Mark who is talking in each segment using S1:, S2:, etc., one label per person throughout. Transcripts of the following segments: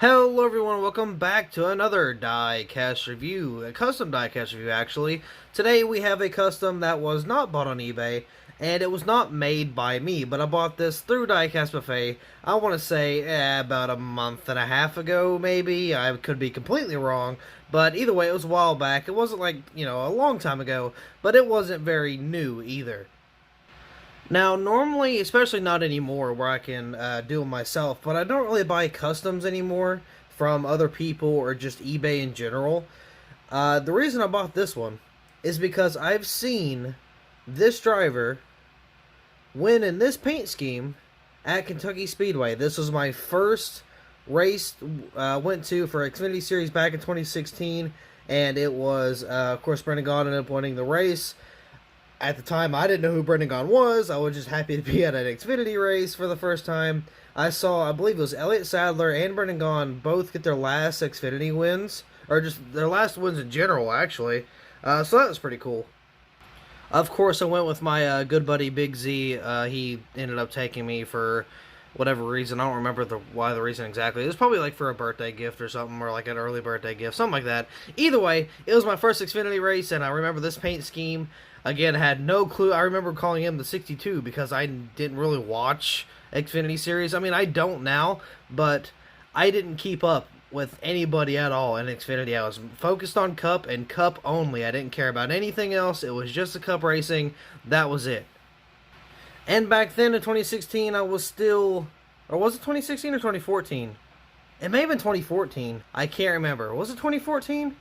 S1: Hello everyone, welcome back to another diecast review, a custom diecast review actually. Today we have a custom that was not bought on eBay, and it was not made by me, but I bought this through Diecastbuffet, I want to say about a month and a half ago maybe. I could be completely wrong, but either way it was a while back. It wasn't like, a long time ago, but it wasn't very new either. Now, normally, especially not anymore, where I can do them myself, but I don't really buy customs anymore from other people or just eBay in general. The reason I bought this one is because I've seen this driver win in this paint scheme at Kentucky Speedway. This was my first race went to for Xfinity Series back in 2016, and it was, of course, Brendan Gaughan ended up winning the race. At the time, I didn't know who Brendan Gaughan was. I was just happy to be at an Xfinity race for the first time. I believe it was Elliott Sadler and Brendan Gaughan both get their last Xfinity wins, or just their last wins in general, actually. So that was pretty cool. Of course, I went with my good buddy Big Z. He ended up taking me for whatever reason. I don't remember why the reason exactly. It was probably like for a birthday gift or something, or like an early birthday gift, something like that. Either way, it was my first Xfinity race, and I remember this paint scheme. Again, I had no clue. I remember calling him the 62 because I didn't really watch Xfinity Series. I mean, I don't now, but I didn't keep up with anybody at all in Xfinity. I was focused on Cup and Cup only. I didn't care about anything else. It was just the Cup racing. That was it. And back then in 2016, I was still... Or was it 2016 or 2014? It may have been 2014. I can't remember. Was it 2014?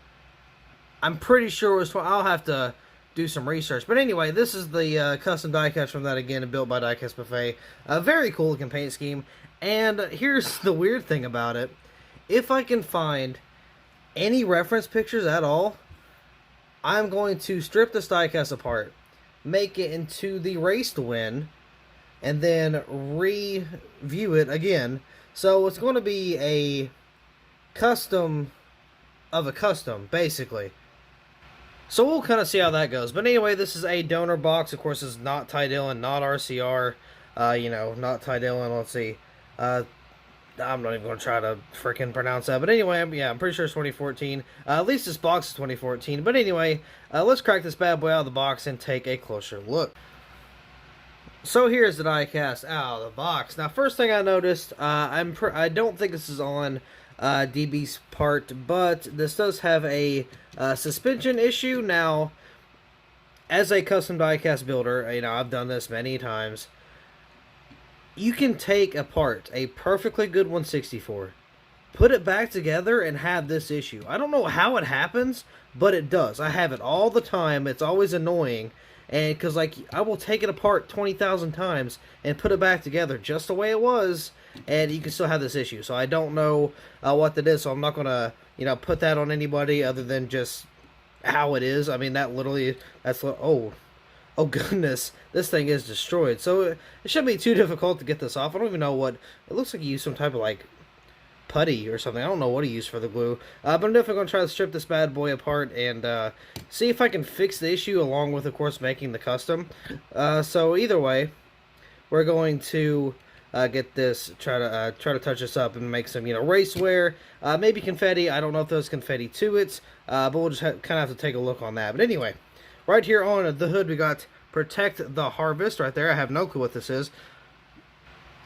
S1: I'm pretty sure it was... I'll have to do some research. But anyway, this is the custom diecast from that again, built by Diecastbuffet. A very cool looking paint scheme. And here's the weird thing about it. If I can find any reference pictures at all, I'm going to strip this diecast apart, make it into the race to win, and then review it again. So it's going to be a custom of a custom, basically. So we'll kind of see how that goes. But anyway, this is a donor box. Of course, it's not Ty Dillon, not RCR. Not Ty Dillon. Let's see. I'm not even going to try to freaking pronounce that. But anyway, I'm pretty sure it's 2014. At least this box is 2014. But anyway, let's crack this bad boy out of the box and take a closer look. So here's the diecast out of the box. Now, first thing I noticed, I don't think this is on DB's part, but this does have a suspension issue. Now, as a custom diecast builder, I've done this many times. You can take apart a perfectly good 164, put it back together, and have this issue. I don't know how it happens, but it does. I have it all the time. It's always annoying. And because, I will take it apart 20,000 times and put it back together just the way it was, and you can still have this issue. So I don't know what that is, so I'm not going to, put that on anybody other than just how it is. I mean, oh goodness, this thing is destroyed. So it shouldn't be too difficult to get this off. I don't even know what, it looks like you use some type of, putty or something. I don't know what he used for the glue. But I'm definitely going to try to strip this bad boy apart and see if I can fix the issue along with, of course, making the custom. So either way, we're going to get this, try to touch this up and make some, racewear, maybe confetti. I don't know if there's confetti to it, but we'll just kind of have to take a look on that. But anyway, right here on the hood, we got Protect the Harvest right there. I have no clue what this is.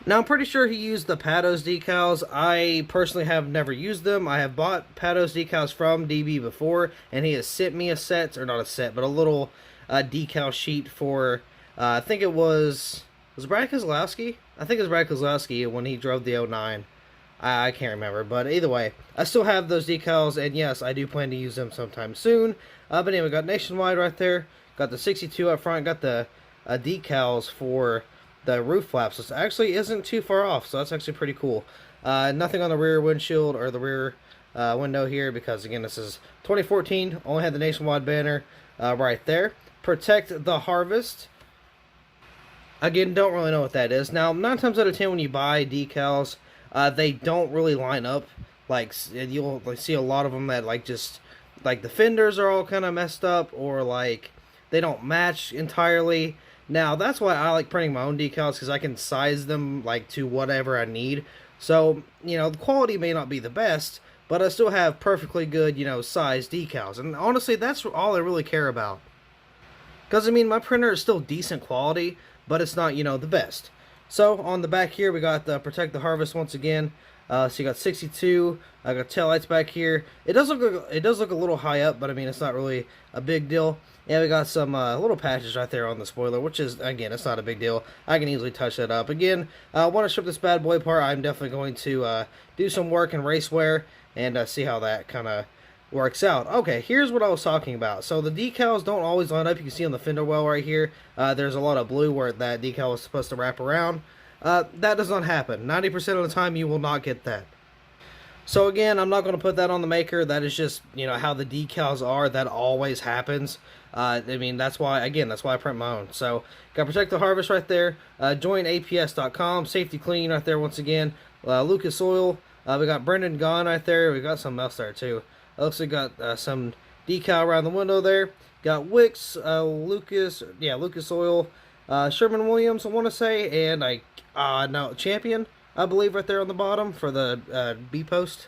S1: Now, I'm pretty sure he used the Patos decals. I personally have never used them. I have bought Patos decals from DB before, and he has sent me a set, or not a set, but a little decal sheet for, I think it was Brad Keselowski? I think it was Brad Keselowski when he drove the 09. I can't remember, but either way, I still have those decals, and yes, I do plan to use them sometime soon. But anyway, got Nationwide right there, got the 62 up front, got the decals for the roof flaps. This actually isn't too far off, so that's actually pretty cool. Nothing on the rear windshield or the rear window here because, again, this is 2014. Only had the Nationwide banner right there. Protect the Harvest. Again, don't really know what that is. Now, 9 times out of 10 when you buy decals, they don't really line up. You'll see a lot of them that, the fenders are all kind of messed up, or, they don't match entirely. Now, that's why I like printing my own decals, because I can size them, to whatever I need. So, you know, the quality may not be the best, but I still have perfectly good, you know, size decals. And honestly, that's all I really care about. Because, I mean, my printer is still decent quality, but it's not, you know, the best. So, on the back here, we got the Protect the Harvest once again. So you got 62. I got taillights back here. It does look a little high up, but I mean it's not really a big deal. Yeah, we got some little patches right there on the spoiler, which is, again, it's not a big deal. I can easily touch that up. Again, I want to strip this bad boy apart. I'm definitely going to do some work in race wear and see how that kind of works out. Okay, here's what I was talking about. So the decals don't always line up. You can see on the fender well right here, there's a lot of blue where that decal was supposed to wrap around. That does not happen. 90% of the time you will not get that. So again, I'm not going to put that on the maker. That is just, you know, how the decals are. That always happens. I mean, that's why I print my own. So, got Protect the Harvest right there. Join APS.com. Safety Clean right there once again. Lucas Oil. We got Brendan Gaughan right there. We got something else there too. Looks like got some decal around the window there. Got Wicks, Lucas Oil, Sherman Williams, I want to say, and no, Champion, I believe, right there on the bottom for the B post.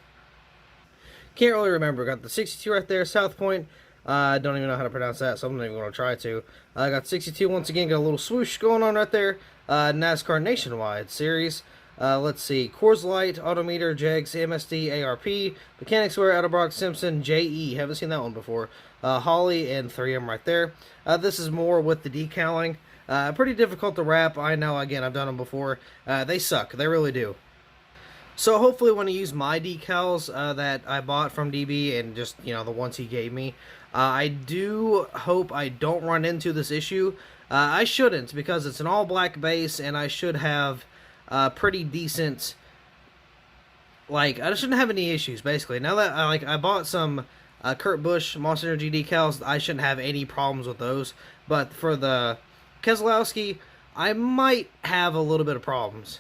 S1: Can't really remember. Got the 62 right there, South Point. I don't even know how to pronounce that, so I'm not even going to try to. I got 62 once again. Got a little swoosh going on right there. NASCAR Nationwide Series. Let's see. Coors Light, Autometer, Jegs, MSD, ARP, Mechanics Wear, Adabrock, Simpson, JE. Haven't seen that one before. Holly and 3M right there. This is more with the decaling. Pretty difficult to wrap. I know, again, I've done them before. They suck. They really do. So hopefully when I use my decals that I bought from DB and just, you know, the ones he gave me, I do hope I don't run into this issue. I shouldn't, because it's an all-black base, and I should have pretty decent, like, I shouldn't have any issues, basically. Now that I bought some Kurt Busch Monster Energy decals, I shouldn't have any problems with those. But for the Keselowski, I might have a little bit of problems.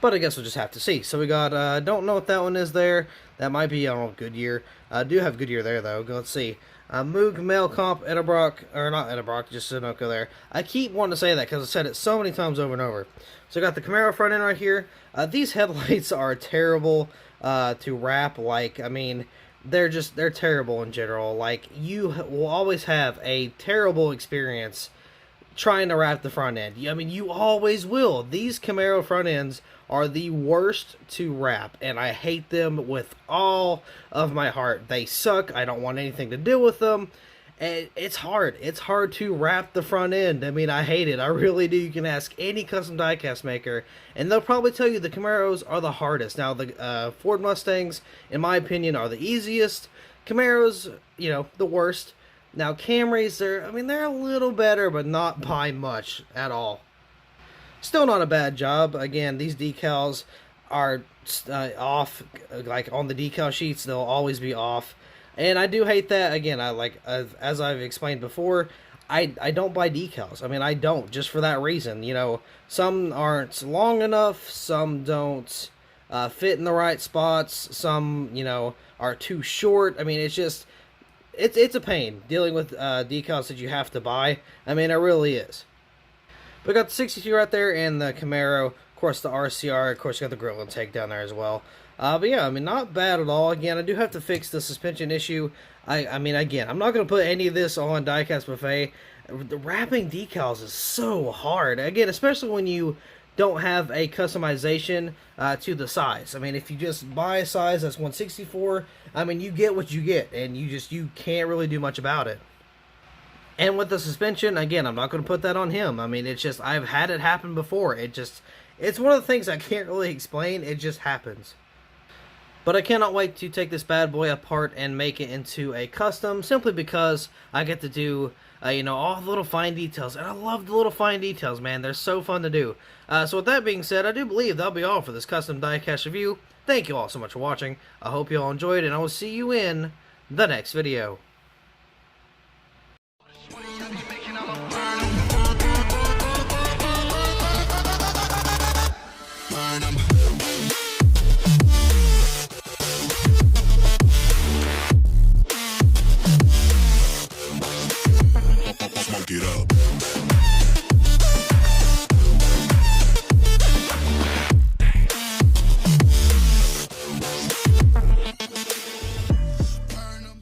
S1: But I guess we'll just have to see. So we got, don't know what that one is there. That might be, I don't know, Goodyear. I do have Goodyear there, though. Let's see. Moog, Mail Comp, Edelbrock, or not Edelbrock, just Sunoco there. I keep wanting to say that because I said it so many times over and over. So I got the Camaro front end right here. These headlights are terrible to wrap. Like, I mean, they're terrible in general. Like, you will always have a terrible experience trying to wrap the front end. I mean, you always will. These Camaro front ends are the worst to wrap, and I hate them with all of my heart. They suck. I don't want anything to do with them. And it's hard. It's hard to wrap the front end. I mean, I hate it. I really do. You can ask any custom diecast maker, and they'll probably tell you the Camaros are the hardest. Now, the Ford Mustangs, in my opinion, are the easiest. Camaros, you know, the worst. Now, Camrys, they're a little better, but not by much at all. Still not a bad job. Again, these decals are off. Like, on the decal sheets, they'll always be off. And I do hate that. Again, as I've explained before, I don't buy decals. I mean, I don't, just for that reason. You know, some aren't long enough, some don't fit in the right spots, some, you know, are too short. I mean, it's just, it's a pain dealing with decals that you have to buy. I mean, it really is. We got the 62 right there and the Camaro. Of course, the RCR. Of course, you got the grill intake down there as well. But yeah, I mean, not bad at all. Again, I do have to fix the suspension issue. I mean, again, I'm not going to put any of this on Diecastbuffet. The wrapping decals is so hard. Again, especially when you don't have a customization to the size. I mean, if you just buy a size that's 164, I mean, you get what you get, and you can't really do much about it. And with the suspension, again, I'm not going to put that on him. I mean, it's just, I've had it happen before. It's one of the things I can't really explain. It just happens. But I cannot wait to take this bad boy apart and make it into a custom, simply because I get to do, you know, all the little fine details. And I love the little fine details, man. They're so fun to do. So with that being said, I do believe that'll be all for this custom diecast review. Thank you all so much for watching. I hope you all enjoyed, and I will see you in the next video.